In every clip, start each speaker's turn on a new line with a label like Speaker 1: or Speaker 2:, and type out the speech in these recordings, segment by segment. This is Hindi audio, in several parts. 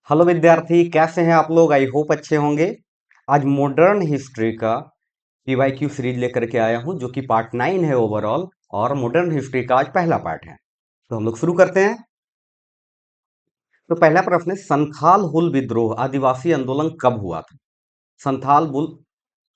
Speaker 1: हेलो विद्यार्थी, कैसे हैं आप लोग? आई होप अच्छे होंगे। आज मॉडर्न हिस्ट्री का पीवाईक्यू सीरीज लेकर के आया हूं, जो कि पार्ट 9 है ओवरऑल। और मॉडर्न हिस्ट्री का आज पहला पार्ट है, तो हम लोग शुरू करते हैं। तो पहला प्रश्न है, संथाल हुल विद्रोह आदिवासी आंदोलन कब हुआ था? संथाल बुल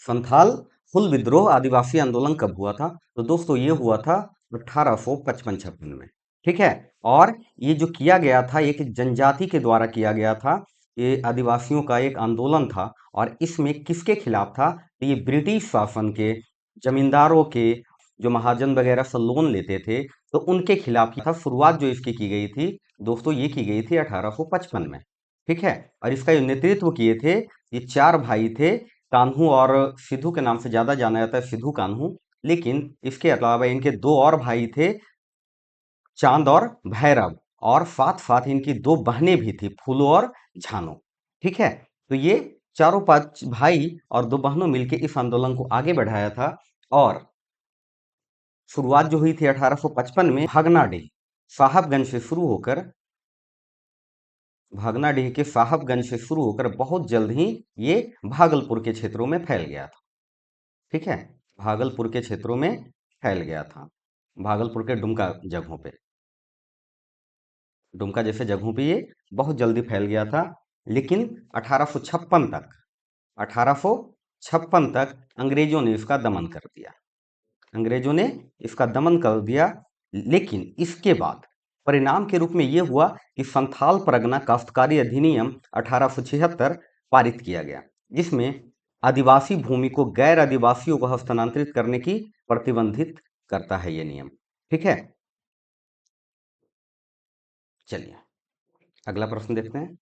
Speaker 1: संथाल हुल विद्रोह आदिवासी आंदोलन कब हुआ था? तो दोस्तों, ये हुआ था 1855-56 में। ठीक है। और ये जो किया गया था, एक जनजाति के द्वारा किया गया था। ये आदिवासियों का एक आंदोलन था। और इसमें किसके खिलाफ था? तो ये ब्रिटिश शासन के जमींदारों के, जो महाजन वगैरह से लोन लेते थे, तो उनके खिलाफ था। शुरुआत जो इसकी की गई थी दोस्तों, ये की गई थी 1855 में। ठीक है। और इसका जो नेतृत्व किए थे, ये चार भाई थे। कान्हू और सिद्धू के नाम से ज्यादा जाना जाता है, सिद्धू कान्हू। लेकिन इसके अलावा इनके दो और भाई थे, चांद और भैरव। और साथ साथ इनकी दो बहनें भी थी, फूलो और झानो। ठीक है। तो ये चारों पांच भाई और दो बहनों मिलकर इस आंदोलन को आगे बढ़ाया था। और शुरुआत जो हुई थी 1855 में भागनाडीह साहबगंज से शुरू होकर, भागनाडीह के साहबगंज से शुरू होकर बहुत जल्द ही ये भागलपुर के क्षेत्रों में फैल गया था। ठीक है। भागलपुर के क्षेत्रों में फैल गया था, भागलपुर के दुमका जगहों पे, दुमका जैसे जगहों पे ये बहुत जल्दी फैल गया था। लेकिन 1856 तक 1856 तक अंग्रेजों ने इसका दमन कर दिया। अंग्रेजों ने इसका दमन कर दिया। लेकिन इसके बाद परिणाम के रूप में यह हुआ कि संथाल परगना काश्तकारी अधिनियम 1876 पारित किया गया, जिसमें आदिवासी भूमि को गैर आदिवासियों को हस्तांतरित करने की प्रतिबंधित करता है ये नियम। ठीक है। चलिए अगला प्रश्न देखते हैं।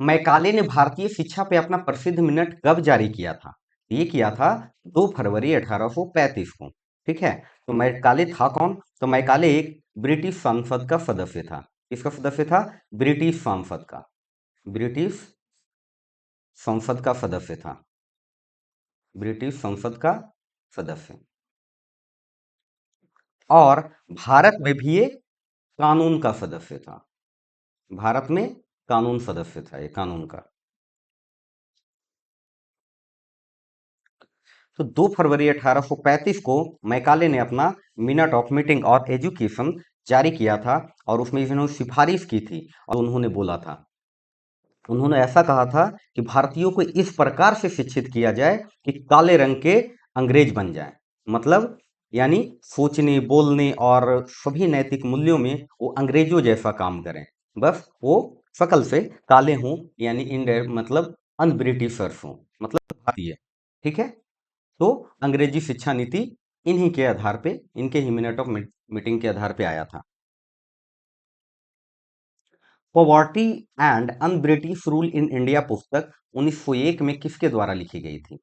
Speaker 1: मैकाले ने भारतीय शिक्षा पे अपना प्रसिद्ध मिनट कब जारी किया था? ये किया था 2 फरवरी 1835 को। ठीक है। तो मैकाले था कौन? तो मैकाले एक ब्रिटिश संसद का सदस्य था। किसका सदस्य था? ब्रिटिश संसद का, ब्रिटिश संसद का सदस्य था, ब्रिटिश संसद का सदस्य। और भारत में भी ये कानून का सदस्य था। भारत में कानून सदस्य था, ये कानून का। तो 2 फरवरी 1835 को मैकाले ने अपना मिनट ऑफ मीटिंग और एजुकेशन जारी किया था। और उसमें इन्होंने सिफारिश की थी और उन्होंने बोला था, उन्होंने ऐसा कहा था कि भारतीयों को इस प्रकार से शिक्षित किया जाए कि काले रंग के अंग्रेज बन जाएं। मतलब यानी सोचने, बोलने और सभी नैतिक मूल्यों में वो अंग्रेजों जैसा काम करें। बस वो शकल से काले हों, यानी इंडिया मतलब अन ब्रिटिशर्स हों, मतलब भारतीय। ठीक है। तो अंग्रेजी शिक्षा नीति इन्हीं के आधार पे, इनके ही मिनट ऑफ मीटिंग के आधार पे आया था। Poverty and un British rule in India पुस्तक 1901 में किसके द्वारा लिखी गई थी?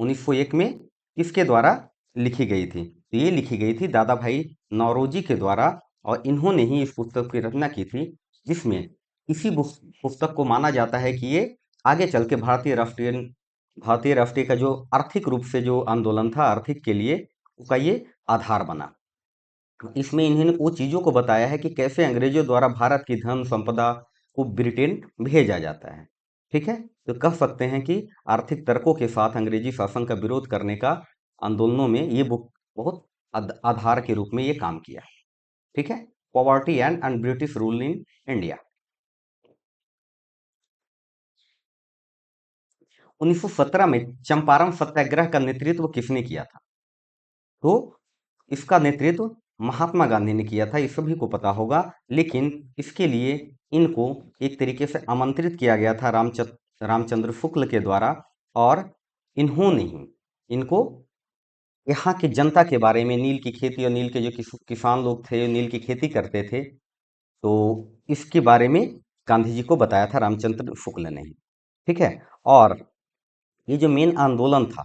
Speaker 1: 1901 में किसके द्वारा लिखी गई थी? तो ये लिखी गई थी दादा भाई नौरोजी के द्वारा। और इन्होंने ही इस पुस्तक की रचना की थी, जिसमें इसी पुस्तक को माना जाता है कि ये आगे चल के भारतीय राष्ट्रीय का जो आर्थिक रूप से जो आंदोलन था, आर्थिक के लिए, उसका ये आधार बना। इसमें इन्होंने वो चीज़ों को बताया है कि कैसे अंग्रेजों द्वारा भारत की धन संपदा को ब्रिटेन भेजा जाता है। ठीक है। तो कह सकते हैं कि आर्थिक तर्कों के साथ अंग्रेजी शासन का विरोध करने का आंदोलनों में ये बुक बहुत आधार के रूप में ये काम किया। ठीक है। Poverty and un British rule in India. 1917 में चंपारण सत्याग्रह का नेतृत्व किसने किया था? तो इसका नेतृत्व महात्मा गांधी ने किया था, ये सभी को पता होगा। लेकिन इसके लिए इनको एक तरीके से आमंत्रित किया गया था रामचंद्र शुक्ल के द्वारा। और इन्होंने ही इनको यहाँ की जनता के बारे में, नील की खेती और नील के जो किसान लोग थे, नील की खेती करते थे, तो इसके बारे में गांधी जी को बताया था रामचंद्र शुक्ल ने ही। ठीक है। और ये जो मेन आंदोलन था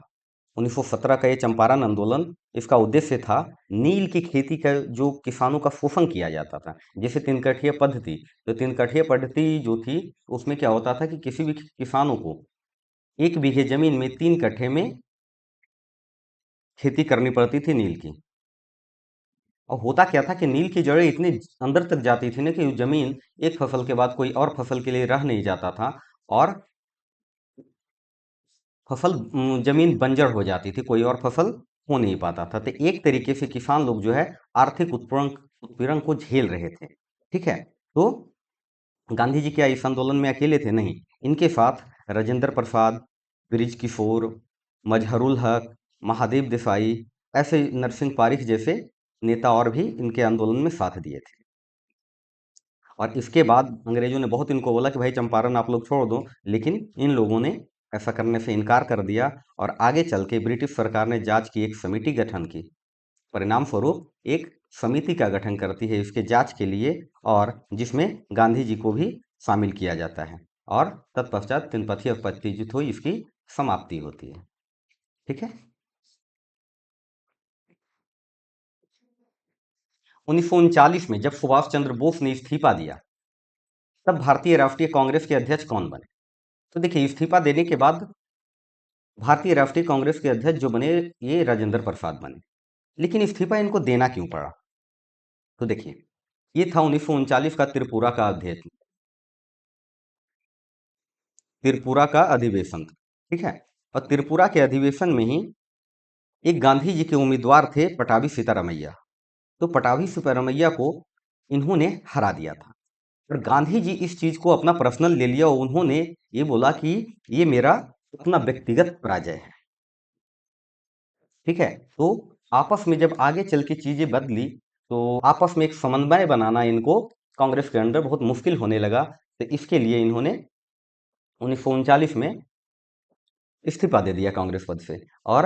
Speaker 1: 1917 का, ये चंपारण आंदोलन, इसका उद्देश्य था नील की खेती का जो किसानों का शोषण किया जाता था। जैसे तीन कठिया पद्धति, तो तीन कठिया पद्धति जो थी, उसमें क्या होता था कि किसी भी किसानों को 1 बीघे जमीन में 3 कट्ठे में खेती करनी पड़ती थी नील की। और होता क्या था कि नील की जड़ें इतनी अंदर तक जाती थी ना कि जमीन एक फसल के बाद कोई और फसल के लिए रह नहीं जाता था, और फसल जमीन बंजर हो जाती थी, कोई और फसल हो नहीं पाता था। तो एक तरीके से किसान लोग जो है आर्थिक उत्पीड़न उत्पीड़न को झेल रहे थे। ठीक है। तो गांधी जी क्या इस आंदोलन में अकेले थे? नहीं, इनके साथ राजेंद्र प्रसाद, ब्रिज किशोर, मजहरुल हक, महादेव देसाई, ऐसे नरसिंह पारिख जैसे नेता और भी इनके आंदोलन में साथ दिए थे। और इसके बाद अंग्रेजों ने बहुत इनको बोला कि भाई चंपारण आप लोग छोड़ दो, लेकिन इन लोगों ने ऐसा करने से इनकार कर दिया, और आगे चल के ब्रिटिश सरकार ने जांच की एक समिति गठन की। परिणाम स्वरूप एक समिति का गठन करती है इसके जांच के लिए, और जिसमें गांधी जी को भी शामिल किया जाता है, और तत्पश्चात तीन पथी युद्ध हुई, इसकी समाप्ति होती है। ठीक है। 1939 में जब सुभाष चंद्र बोस ने इस्तीफा दिया, तब भारतीय राष्ट्रीय कांग्रेस के अध्यक्ष कौन बने? तो देखिए, इस्तीफा देने के बाद भारतीय राष्ट्रीय कांग्रेस के अध्यक्ष जो बने, ये राजेंद्र प्रसाद बने। लेकिन इस्तीफा इनको देना क्यों पड़ा? तो देखिए, ये था 1939 का त्रिपुरा का अध्यक्ष, त्रिपुरा का अधिवेशन था। ठीक है। और त्रिपुरा के अधिवेशन में ही एक गांधी जी के उम्मीदवार थे पटाभी सीतारामैया। तो पटाभी सीतारामैया को इन्होंने हरा दिया था, और गांधी जी इस चीज को अपना पर्सनल ले लिया, और उन्होंने ये बोला कि ये मेरा अपना व्यक्तिगत पराजय है। ठीक है। तो आपस में जब आगे चल के चीजें बदली, तो आपस में एक समन्वय बनाना इनको कांग्रेस के अंदर बहुत मुश्किल होने लगा। तो इसके लिए इन्होंने 1939 में इस्तीफा दे दिया कांग्रेस पद से, और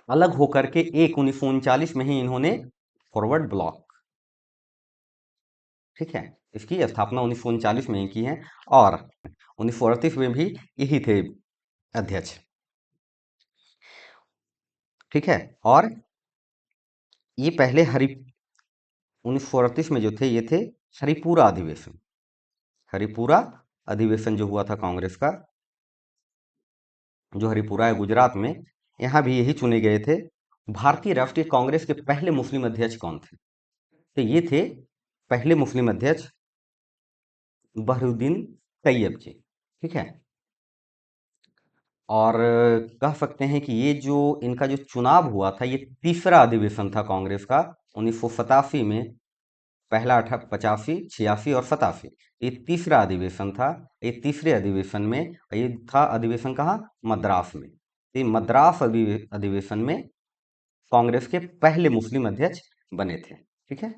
Speaker 1: अलग होकर के एक 1939 में ही इन्होंने फॉरवर्ड ब्लॉक, ठीक है, इसकी स्थापना 1939 में ही की है। और 1938 में भी यही थे अध्यक्ष। ठीक है। और ये पहले 1938 में जो थे, ये थे हरिपुरा अधिवेशन। हरिपुरा अधिवेशन जो हुआ था कांग्रेस का, जो हरिपुरा है गुजरात में, यहाँ भी यही चुने गए थे। भारतीय राष्ट्रीय कांग्रेस के पहले मुस्लिम अध्यक्ष कौन थे? तो ये थे पहले मुस्लिम अध्यक्ष बहरुद्दीन तैयब जी। ठीक है। और कह सकते हैं कि ये जो इनका जो चुनाव हुआ था, ये तीसरा अधिवेशन था कांग्रेस का 1987 में। पहला 85, 86 और 87, ये तीसरा अधिवेशन था। ये तीसरे अधिवेशन में, ये था अधिवेशन कहाँ? मद्रास में। ये मद्रास अधिवेशन में कांग्रेस के पहले मुस्लिम अध्यक्ष बने थे। ठीक है।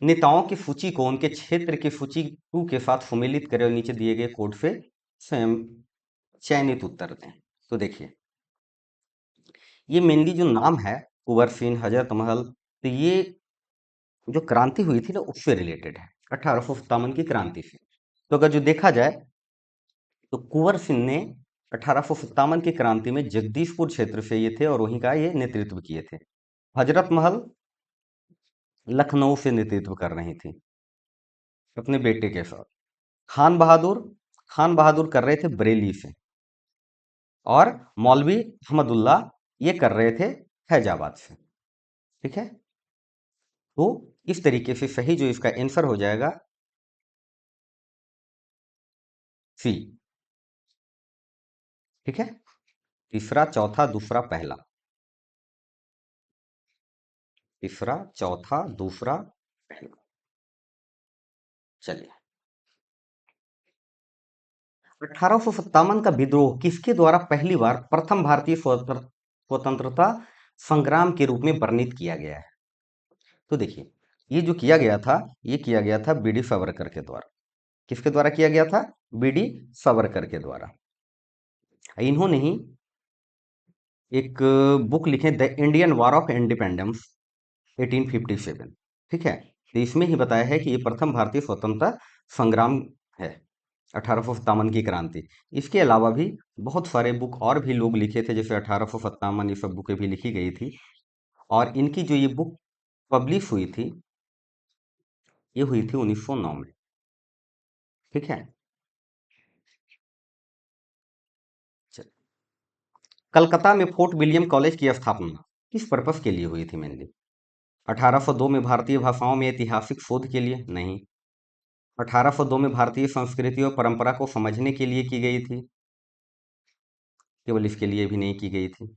Speaker 1: नेताओं की सूची को उनके क्षेत्र की सूची 2 के साथ सम्मिलित करें और नीचे दिए गए कोड से स्वयं चयनित उत्तर दें। तो देखिए, ये मेनली जो नाम है, कुंवर सिंह, हजरत महल, तो ये जो क्रांति हुई थी ना, उससे रिलेटेड है, 1857 की क्रांति से। तो अगर जो देखा जाए, तो कुंवर सिंह ने 1857 की क्रांति में जगदीशपुर क्षेत्र से ये थे, और वहीं का ये नेतृत्व किए थे। हजरत महल लखनऊ से नेतृत्व कर रही थी अपने बेटे के साथ। खान बहादुर, खान बहादुर कर रहे थे बरेली से, और मौलवी अहमदुल्ला ये कर रहे थे फैजाबाद से। ठीक है। तो इस तरीके से सही जो इसका आंसर हो जाएगा, सी। ठीक है। तीसरा, चौथा, दूसरा, पहला। तीसरा, चौथा, दूसरा, पहला। चलिए, 1857 का विद्रोह किसके द्वारा पहली बार प्रथम भारतीय स्वतंत्रता संग्राम के रूप में वर्णित किया गया है? तो देखिए, ये जो किया गया था, ये किया गया था बीडी सावरकर के द्वारा। किसके द्वारा किया गया था? बीडी सावरकर के द्वारा। इन्होंने ही एक बुक लिखे, the Indian war of independence 1857। ठीक है। तो इसमें ही बताया है कि ये प्रथम भारतीय स्वतंत्रता संग्राम है, 1857 की क्रांति। इसके अलावा भी बहुत सारे बुक और भी लोग लिखे थे, जैसे 1857, ये सब बुकें भी लिखी गई थी। और इनकी जो ये बुक पब्लिश हुई थी, ये हुई थी 1909 में। ठीक है। कलकत्ता में फोर्ट विलियम कॉलेज की स्थापना किस पर्पस के लिए हुई थी मेनली? 1802 में भारतीय भाषाओं में ऐतिहासिक शोध के लिए? नहीं। 1802 में भारतीय संस्कृति और परंपरा को समझने के लिए की गई थी? केवल इसके लिए भी नहीं की गई थी।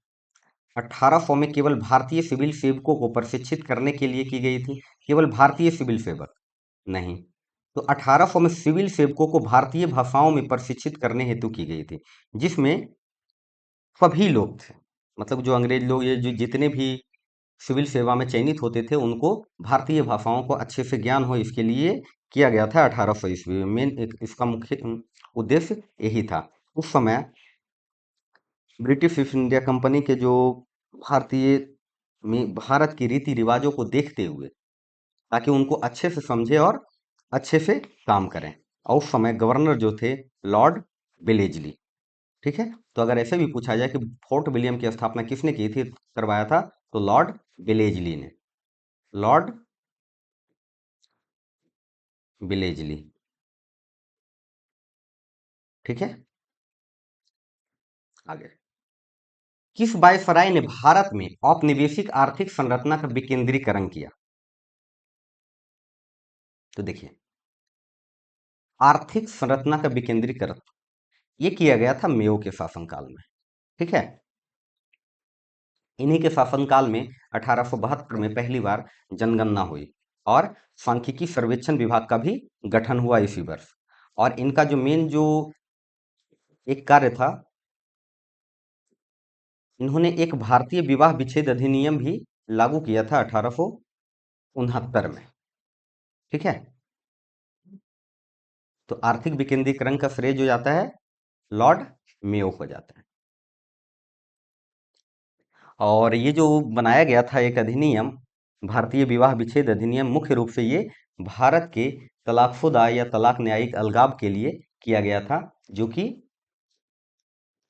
Speaker 1: 1800 में केवल भारतीय सिविल सेवकों को प्रशिक्षित करने के लिए की गई थी? केवल भारतीय सिविल सेवक? नहीं। तो 1800 में सिविल सेवकों को भारतीय भाषाओं में प्रशिक्षित करने हेतु की गई थी, जिसमें सभी लोग थे। मतलब जो अंग्रेज लोग, ये जो जितने भी सिविल सेवा में चयनित होते थे, उनको भारतीय भाषाओं को अच्छे से ज्ञान हो, इसके लिए किया गया था 1800 ईस्वी में। मेन एक इसका मुख्य उद्देश्य यही था। उस समय ब्रिटिश ईस्ट इंडिया कंपनी के जो भारतीय में भारत की रीति रिवाजों को देखते हुए, ताकि उनको अच्छे से समझे और अच्छे से काम करें, और उस समय गवर्नर जो थे लॉर्ड बेलेजली। ठीक है, तो अगर ऐसे भी पूछा जाए कि फोर्ट विलियम की स्थापना किसने की थी, करवाया था, तो लॉर्ड बेलेजली ने। लॉर्ड बेलेजली। ठीक है, आगे। किस वायसराय ने भारत में औपनिवेशिक आर्थिक संरचना का विकेंद्रीकरण किया? तो देखिए, आर्थिक संरचना का विकेंद्रीकरण ये किया गया था मेयो के शासनकाल में। ठीक है, इन्हीं के शासनकाल में 1872 में पहली बार जनगणना हुई, और सांख्यिकी सर्वेक्षण विभाग का भी गठन हुआ इसी वर्ष। और इनका जो मेन जो एक कार्य था, इन्होंने एक भारतीय विवाह विच्छेद अधिनियम भी लागू किया था 1869 में। ठीक है, तो आर्थिक विकेंद्रीकरण का श्रेय जो जाता है लॉर्ड मेयो को जाता है। और ये जो बनाया गया था एक अधिनियम, भारतीय विवाह विच्छेद अधिनियम, मुख्य रूप से ये भारत के तलाकशुदा या तलाक न्यायिक अलगाव के लिए किया गया था, जो कि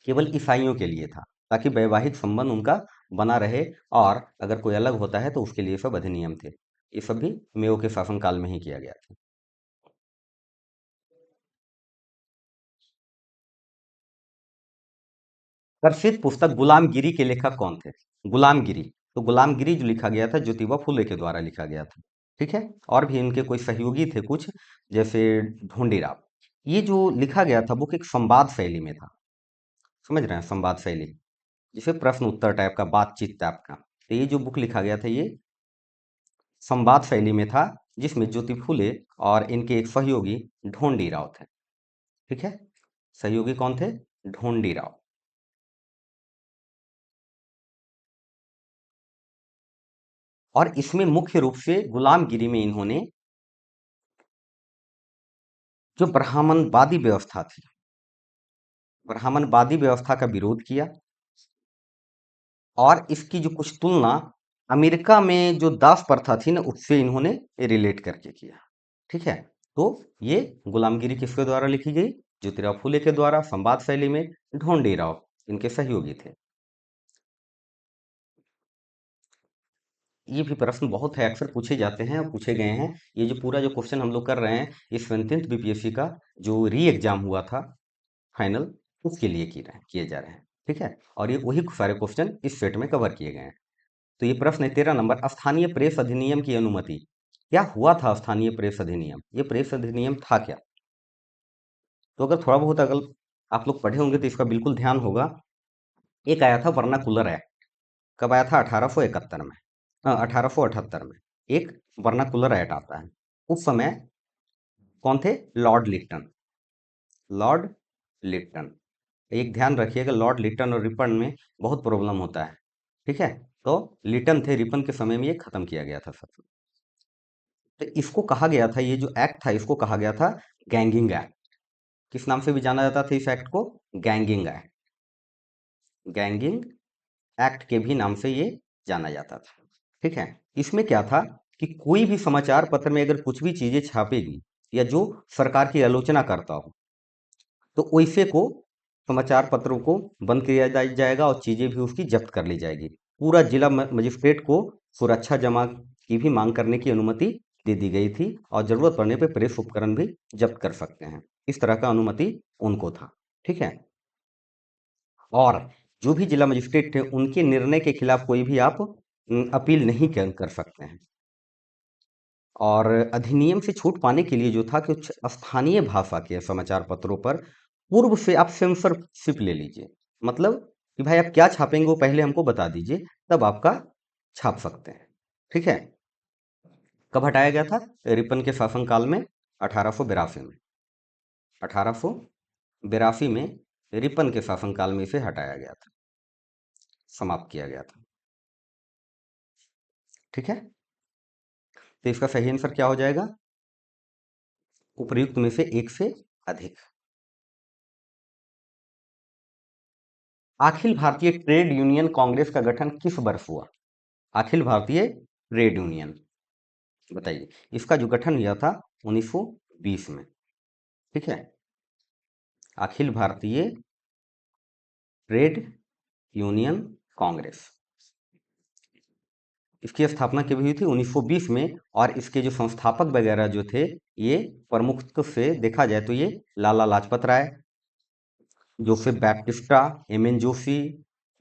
Speaker 1: केवल ईसाइयों के लिए था, ताकि वैवाहिक संबंध उनका बना रहे, और अगर कोई अलग होता है तो उसके लिए सब अधिनियम थे। ये सब भी मेयो के शासनकाल में ही किया गया था। प्रसिद्ध पुस्तक गुलामगिरी के लेखक कौन थे? गुलामगिरी, तो गुलामगिरी जो लिखा गया था ज्योतिबा फुले के द्वारा लिखा गया था। ठीक है, और भी इनके कोई सहयोगी थे कुछ, जैसे ढोंडीराव। ये जो लिखा गया था बुक एक संवाद शैली में था। समझ रहे हैं, संवाद शैली, जिसे प्रश्न उत्तर टाइप का, बातचीत टाइप का। तो ये जो बुक लिखा गया था ये संवाद शैली में था, जिसमें ज्योति फुले और इनके एक सहयोगी ढोंडीराव थे। ठीक है, सहयोगी कौन थे? ढोंडीराव। और इसमें मुख्य रूप से गुलामगिरी में इन्होंने जो ब्राह्मणवादी व्यवस्था थी, ब्राह्मणवादी व्यवस्था का विरोध किया, और इसकी जो कुछ तुलना अमेरिका में जो दास प्रथा थी ना, उससे इन्होंने रिलेट करके किया। ठीक है, तो ये गुलामगिरी किसके द्वारा लिखी गई? ज्योतिराव फुले के द्वारा, संवाद शैली में। ढोंडीराव इनके सहयोगी थे। ये भी प्रश्न बहुत है, अक्सर पूछे जाते हैं और पूछे गए हैं। ये जो पूरा जो क्वेश्चन हम लोग कर रहे हैं, इस 17th बीपीएससी का जो री एग्जाम हुआ था फाइनल, उसके लिए किए जा रहे हैं। ठीक है, और ये वही सारे क्वेश्चन इस सेट में कवर किए गए हैं। तो ये प्रश्न है 13 नंबर, स्थानीय प्रेस अधिनियम की अनुमति। क्या हुआ था स्थानीय प्रेस अधिनियम? ये प्रेस अधिनियम था क्या? तो अगर थोड़ा बहुत अगर आप लोग पढ़े होंगे तो इसका बिल्कुल ध्यान होगा। एक आया था वर्नाकुलर एक्ट। कब आया था? 1871 में। 1878 में एक वर्नाकुलर एक्ट आता है। उस समय कौन थे? Lord Lytton. Lord Lytton. एक ध्यान रखिएगा, लॉर्ड लिट्टन और रिपन में बहुत प्रॉब्लम होता है। ठीक है, तो लिट्टन थे, रिपन के समय में ये खत्म किया गया था सब। तो इसको कहा गया था, ये जो एक्ट था इसको कहा गया था गैंगिंग एक्ट। किस नाम से भी जाना जाता था इस एक्ट को? Ganging act. गैंगिंग एक्ट के भी नाम से ये जाना जाता था। ठीक है, इसमें क्या था कि कोई भी समाचार पत्र में अगर कुछ भी चीजें छापेगी, या जो सरकार की आलोचना करता हो, तो वैसे को समाचार पत्रों को बंद किया जाएगा, और चीजें भी उसकी जब्त कर ली जाएगी। पूरा जिला मजिस्ट्रेट को सुरक्षा जमा की भी मांग करने की अनुमति दे दी गई थी, और जरूरत पड़ने पर प्रेस उपकरण भी जब्त कर सकते हैं। इस तरह का अनुमति उनको था। ठीक है, और जो भी जिला मजिस्ट्रेट थे उनके निर्णय के खिलाफ कोई भी आप अपील नहीं कर सकते हैं। और अधिनियम से छूट पाने के लिए जो था कुछ स्थानीय भाषा के समाचार पत्रों पर पूर्व से आप सेंसरशिप ले लीजिए। मतलब कि भाई आप क्या छापेंगे वो पहले हमको बता दीजिए, तब आपका छाप सकते हैं। ठीक है। कब हटाया गया था? रिपन के शासनकाल में, 1882 में। 1882 में रिपन के शासनकाल में इसे हटाया गया था, समाप्त किया गया था। ठीक है। तो इसका सही आंसर क्या हो जाएगा? उपर्युक्त में से एक से अधिक। अखिल भारतीय ट्रेड यूनियन कांग्रेस का गठन किस वर्ष हुआ? अखिल भारतीय ट्रेड यूनियन, बताइए। इसका जो गठन हुआ था 1920 में। ठीक है। अखिल भारतीय ट्रेड यूनियन कांग्रेस, इसकी स्थापना कब हुई थी? 1920 में। और इसके जो संस्थापक वगैरह जो थे, ये प्रमुख से देखा जाए तो ये लाला लाजपत राय, जोसेफ बैप्टिस्टा, एम एन जोशी,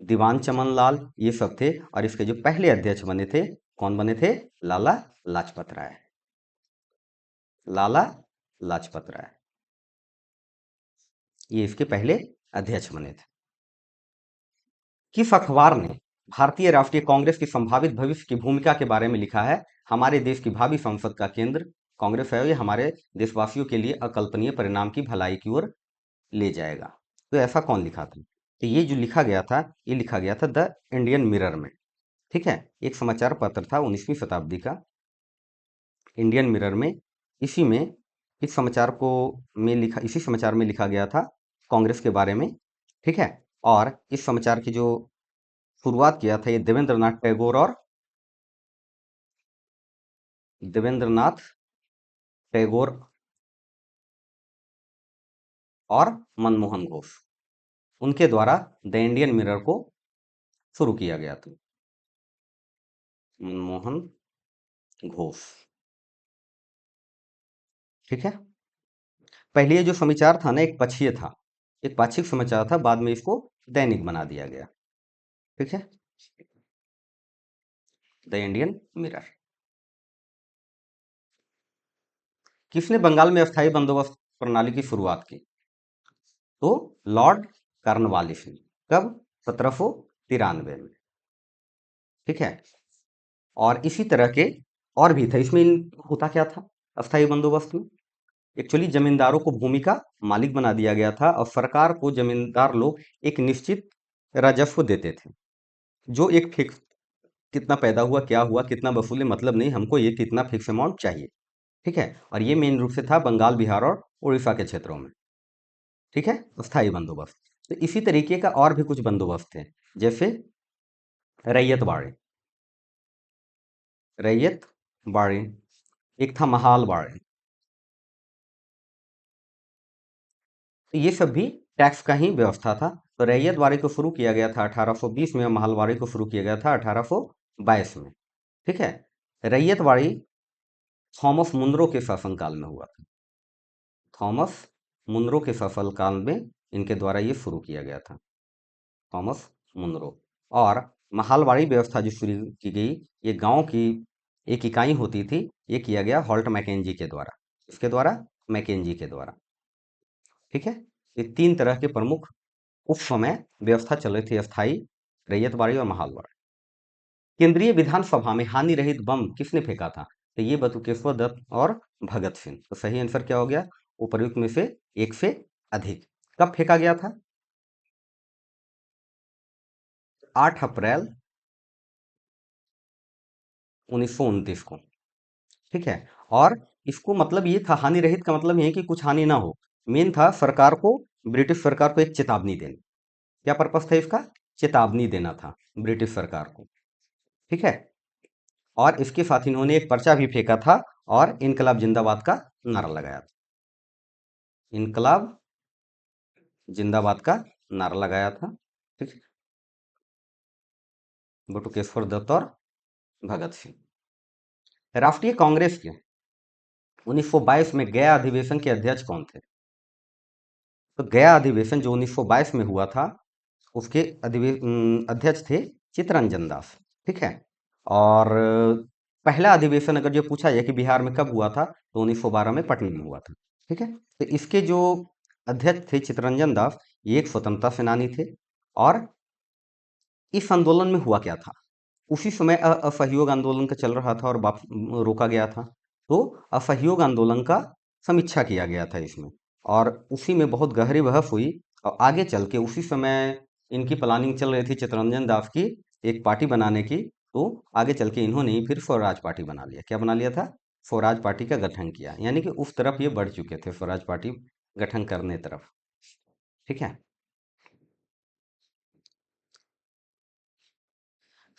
Speaker 1: दीवान चमन लाल, ये सब थे। और इसके जो पहले अध्यक्ष बने थे, कौन बने थे? लाला लाजपत राय। लाला लाजपत राय, ये इसके पहले अध्यक्ष बने थे। किस अखबार ने भारतीय राष्ट्रीय कांग्रेस की संभावित भविष्य की भूमिका के बारे में लिखा है? हमारे देश की भावी संसद का केंद्र कांग्रेस है, ये हमारे देशवासियों के लिए अकल्पनीय परिणाम की भलाई की ओर ले जाएगा। तो ऐसा कौन लिखा था? तो ये जो लिखा गया था, ये लिखा गया था द इंडियन मिरर में। ठीक है। एक समाचार पत्र था 19वीं शताब्दी का, इंडियन मिरर में। इसी में इस समाचार को में लिखा इसी समाचार में लिखा गया था कांग्रेस के बारे में। ठीक है। और इस समाचार की जो शुरुआत किया था, ये देवेंद्रनाथ टैगोर देवेंद्रनाथ टैगोर और मनमोहन घोष, उनके द्वारा द इंडियन मिरर को शुरू किया गया था। मनमोहन घोष। ठीक है। पहले ये जो समाचार था ना, एक पक्षीय था, एक पाक्षिक समाचार था, बाद में इसको दैनिक बना दिया गया। ठीक है। The Indian mirror. किसने बंगाल में अस्थायी बंदोबस्त प्रणाली की शुरुआत की? तो लॉर्ड कार्नवालिस ने। कब? 1793 में। ठीक है। और इसी तरह के और भी था इसमें। होता क्या था अस्थायी बंदोबस्त में? एक्चुअली जमींदारों को भूमि का मालिक बना दिया गया था, और सरकार को जमींदार लोग एक निश्चित राजस्व देते थे, जो एक फिक्स, कितना पैदा हुआ, क्या हुआ, कितना वसूले, मतलब नहीं, हमको ये कितना फिक्स अमाउंट चाहिए। ठीक है। और ये मेन रूप से था बंगाल, बिहार और उड़ीसा के क्षेत्रों में। ठीक है। स्थायी बंदोबस्त। तो इसी तरीके का और भी कुछ बंदोबस्त थे, जैसे रैयत बाड़े। रैयत बाड़े। एक था महाल बाड़े। तो ये सब भी टैक्स का ही व्यवस्था था। तो रैयत बाड़ी को शुरू किया गया था 1820 में, और महलवाड़ी को शुरू किया गया था 1822 में। ठीक है। रैयत बाड़ी थॉमस मुनरो के शासनकाल में हुआ था। थॉमस मुनरो के शासनकाल में इनके द्वारा ये शुरू किया गया था, थॉमस मुनरो। और महलवाड़ी व्यवस्था जो शुरू की गई, ये गांव की एक इकाई होती थी, ये किया गया हॉल्ट मैकेंजी के द्वारा। इसके द्वारा? मैकेंजी के द्वारा। ठीक है। ये तीन तरह के प्रमुख उस समय व्यवस्था चल रही थी, अस्थाई, रैयतवाड़ी और महालवाड़ी। केंद्रीय विधानसभा में हानि रहित बम किसने फेंका था? तो ये बटुकेश्वर दत्त और भगत सिंह। तो सही आंसर क्या हो गया? उपर्युक्त में से एक से अधिक। कब फेंका गया था? 8 अप्रैल 1929 को। ठीक है। और इसको मतलब ये था, हानि रहित का मतलब ये है कि कुछ हानि ना हो। मेन था सरकार को, ब्रिटिश सरकार को एक चेतावनी देना। क्या पर्पस था इसका? चेतावनी देना था ब्रिटिश सरकार को। ठीक है। और इसके साथ इन्होंने एक पर्चा भी फेंका था, और इनकलाब जिंदाबाद का नारा लगाया था। इनकलाब जिंदाबाद का नारा लगाया था। ठीक है। बटुकेश्वर दत्त और भगत सिंह। राष्ट्रीय कांग्रेस के 1922 में गया अधिवेशन के अध्यक्ष कौन थे? तो गया अधिवेशन जो 1922 में हुआ था, उसके अध्यक्ष थे चित्तरंजन दास। ठीक है। और पहला अधिवेशन अगर जो पूछा जाए कि बिहार में कब हुआ था, तो 1912 में पटना में हुआ था। ठीक है। तो इसके जो अध्यक्ष थे चित्तरंजन दास, ये एक स्वतंत्रता सेनानी थे। और इस आंदोलन में हुआ क्या था, उसी समय असहयोग आंदोलन का चल रहा था और रोका गया था। तो असहयोग आंदोलन का समीक्षा किया गया था इसमें, और उसी में बहुत गहरी बहस हुई। और आगे चल के उसी समय इनकी प्लानिंग चल रही थी चित्तरंजन दास की, एक पार्टी बनाने की। तो आगे चल के इन्होंने ही फिर स्वराज पार्टी बना लिया। क्या बना लिया था? स्वराज पार्टी का गठन किया, यानी कि उस तरफ ये बढ़ चुके थे, स्वराज पार्टी गठन करने तरफ। ठीक है।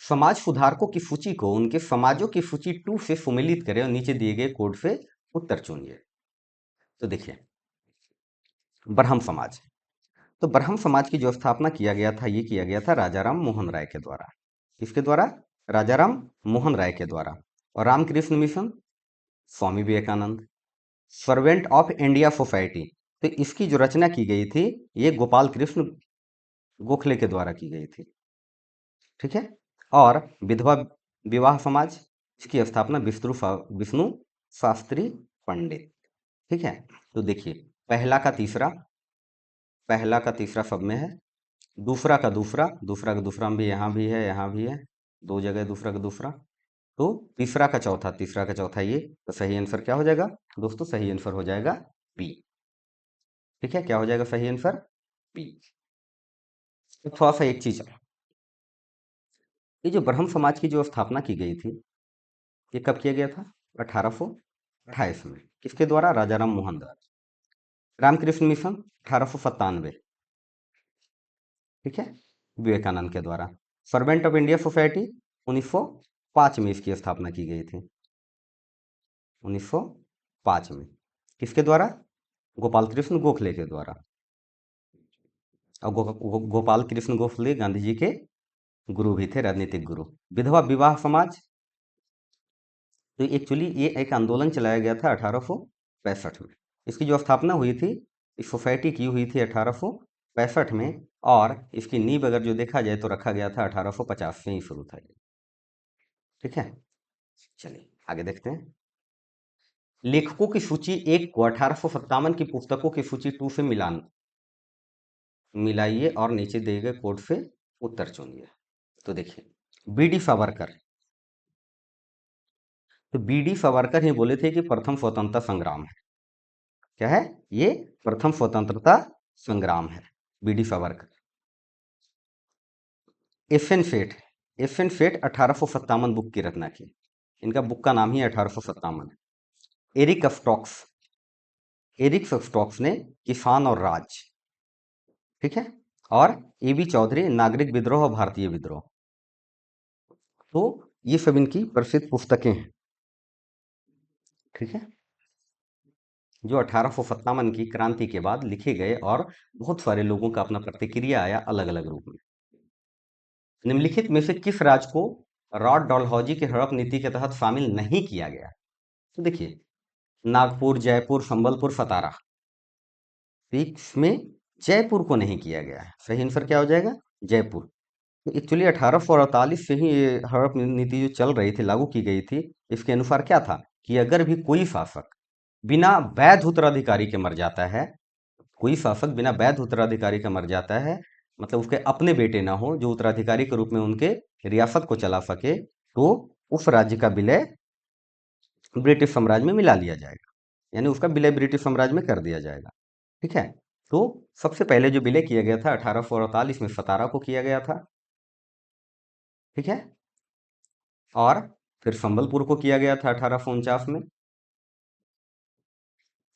Speaker 1: समाज सुधारकों की सूची को उनके समाजों की सूची 2 से सुमेलित करें और नीचे दिए गए कोड से उत्तर चुनिए। तो देखिए, ब्रह्म समाज। तो ब्रह्म समाज की जो स्थापना किया गया था, ये किया गया था राजाराम मोहन राय के द्वारा। किसके द्वारा? राजाराम मोहन राय के द्वारा। और Ramakrishna Mission, Swami Vivekananda. Servant of India Society, तो इसकी जो रचना की गई थी, ये गोपाल कृष्ण गोखले के द्वारा की गई थी। ठीक है। और विधवा विवाह समाज, इसकी स्थापना विष्णु शास्त्री पंडित। ठीक है। तो देखिए, पहला का तीसरा, पहला का तीसरा सब में है, दूसरा का दूसरा, दूसरा का दूसरा में भी, यहाँ भी है, यहाँ भी है, दो जगह दूसरा का दूसरा। तो तीसरा का चौथा, तीसरा का चौथा ये, तो सही आंसर क्या हो जाएगा दोस्तों? सही आंसर हो जाएगा बी। ठीक है, क्या हो जाएगा सही आंसर? बी। तो थोड़ा सा एक चीज, ये जो ब्रह्म समाज की जो स्थापना की गई थी, ये कब किया गया था? 1828 में। किसके द्वारा? राजाराम मोहन दास। रामकृष्ण मिशन 1897। ठीक है, विवेकानंद के द्वारा। सर्वेंट ऑफ इंडिया सोसाइटी 1905 में इसकी स्थापना की गई थी। 1905 में। किसके द्वारा? गोपाल कृष्ण गोखले के द्वारा। और गोपाल कृष्ण गोखले गांधी जी के गुरु भी थे, राजनीतिक गुरु। विधवा विवाह समाज, तो एक्चुअली ये एक आंदोलन चलाया गया था 1865 में। इसकी जो स्थापना हुई थी, इस सोसाइटी की हुई थी 1865 में। और इसकी नींव अगर जो देखा जाए तो रखा गया था 1850 से ही शुरू था ये। ठीक है, चलिए आगे देखते हैं। लेखकों की सूची 1 को 1857 की पुस्तकों की सूची 2 से मिलाइए और नीचे दिए गए कोड से उत्तर चुनिए। तो देखिए, बीडी सावरकर। तो बीडी सावरकर ही बोले थे कि प्रथम स्वतंत्रता संग्राम है। क्या है ये? प्रथम स्वतंत्रता संग्राम है, बीडी सावरकर। एफएन सेठ, एफएन सेठ 1857 बुक की रचना की। इनका बुक का नाम ही 1857। एरिक स्टॉक्स, एरिक स्टॉक्स ने किसान और राज। ठीक है। और एबी चौधरी नागरिक विद्रोह और भारतीय विद्रोह। तो ये सब इनकी प्रसिद्ध पुस्तकें हैं। ठीक है, जो 1857 की क्रांति के बाद लिखे गए, और बहुत सारे लोगों का अपना प्रतिक्रिया आया अलग अलग रूप में। निम्नलिखित में से किस राज्य को रॉड डलहौजी की हड़प नीति के तहत शामिल नहीं किया गया? तो देखिए, नागपुर, जयपुर, संबलपुर, सतारा। तो इसमें जयपुर को नहीं किया गया है। सही आंसर क्या हो जाएगा? जयपुर। तो एक्चुअली 1848 से ही ये हड़प नीति जो चल रही थी, लागू की गई थी। इसके अनुसार क्या था कि अगर भी कोई शासक बिना वैध उत्तराधिकारी के मर जाता है, कोई शासक बिना वैध उत्तराधिकारी का मर जाता है, मतलब उसके अपने बेटे ना हो जो उत्तराधिकारी के रूप में उनके रियासत को चला सके, तो उस राज्य का विलय ब्रिटिश साम्राज्य में मिला लिया जाएगा, यानी उसका विलय ब्रिटिश साम्राज्य में कर दिया जाएगा। ठीक है। तो सबसे पहले जो विलय किया गया था 1848 में, सतारा को किया गया था। ठीक है। और फिर संबलपुर को किया गया था 1849 में।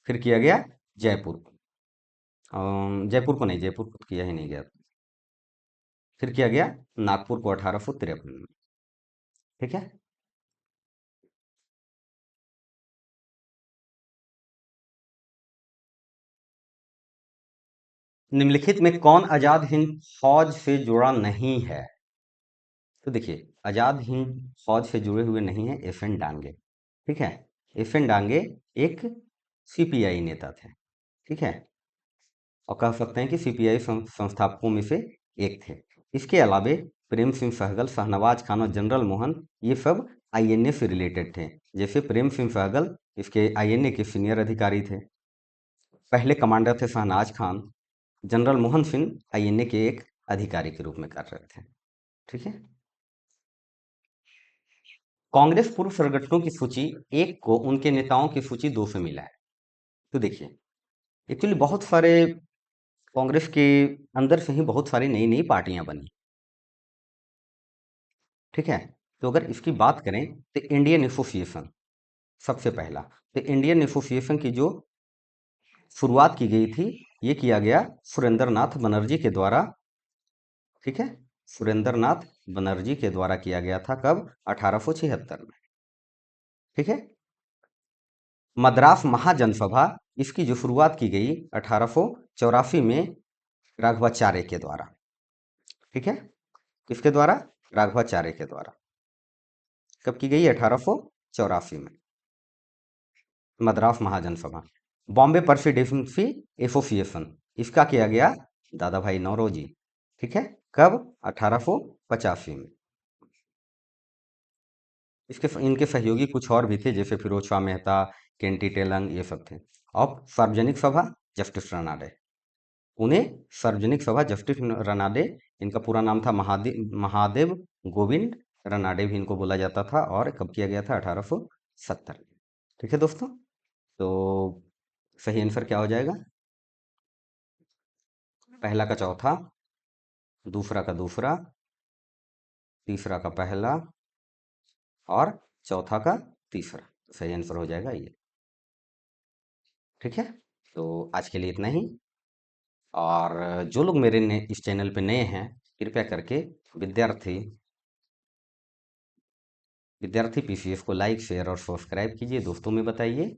Speaker 1: फिर किया गया जयपुर को। जयपुर को नहीं, जयपुर को तो किया ही नहीं गया। फिर किया गया नागपुर को 1853 में। ठीक है। निम्नलिखित में कौन आजाद हिंद फौज से जुड़ा नहीं है? तो देखिए, आजाद हिंद फौज से जुड़े हुए नहीं है एफ एन डांगे। ठीक है। एफ एन डांगे एक सीपीआई नेता थे। ठीक है। और कह सकते हैं कि सीपीआई संस्थापकों में से एक थे। इसके अलावे प्रेम सिंह सहगल, शाहनवाज खान और जनरल मोहन, ये सब आईएनए से रिलेटेड थे। जैसे प्रेम सिंह सहगल इसके आईएनए के सीनियर अधिकारी थे। पहले कमांडर थे शाहनवाज खान। जनरल मोहन सिंह आईएनए के एक अधिकारी के रूप में कार्यरत थे। ठीक है। कांग्रेस पूर्व संगठनों की सूची 1 को उनके नेताओं की सूची 2 से मिला है। तो देखिए, एक्चुअली बहुत सारे कांग्रेस के अंदर से ही बहुत सारी नई नई पार्टियां बनी। ठीक है। तो अगर इसकी बात करें तो इंडियन एसोसिएशन सबसे पहला। तो इंडियन एसोसिएशन की जो शुरुआत की गई थी, ये किया गया सुरेंद्र नाथ बनर्जी के द्वारा। ठीक है। सुरेंद्र नाथ बनर्जी के द्वारा किया गया था। कब? 1876 में। ठीक है। मद्रास महाजनसभा, इसकी जो शुरुआत की गई 1884 में राघवाचार्य के द्वारा। ठीक है। किसके द्वारा? राघवाचार्य के द्वारा। कब की गई? 1884 में। मद्रास महाजनसभा। बॉम्बे प्रेसिडेंसी एसोसिएशन, इसका किया गया दादा भाई नौरोजी। ठीक है। कब? 1885 में। इसके इनके सहयोगी कुछ और भी थे, जैसे फिरोज शाह मेहता, केंटी टेलंग, ये सब थे। अब सार्वजनिक सभा जस्टिस रनाडे, उन्हें सार्वजनिक सभा जस्टिस रनाडे, इनका पूरा नाम था महादेव गोविंद रनाडे भी इनको बोला जाता था। और कब किया गया था? 1870। ठीक है दोस्तों। तो सही आंसर क्या हो जाएगा? पहला का चौथा, दूसरा का दूसरा, तीसरा का पहला और चौथा का तीसरा। सही आंसर हो जाएगा ये। ठीक है। तो आज के लिए इतना ही। और जो लोग मेरे इस चैनल पे नए हैं, कृपया करके विद्यार्थी विद्यार्थी पीसीएस को लाइक, शेयर और सब्सक्राइब कीजिए, दोस्तों में बताइए।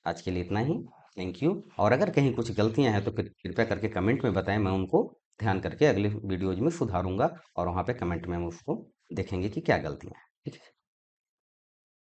Speaker 1: आज के लिए इतना ही। Thank you. और अगर कहीं कुछ गलतियां हैं तो कृपया करके कमेंट में बताएं, मैं उनको ध्यान करके अगले वीडियोज में सुधारूंगा। और वहाँ पे कमेंट में हम उसको देखेंगे कि क्या गलतियां हैं। ठीक है।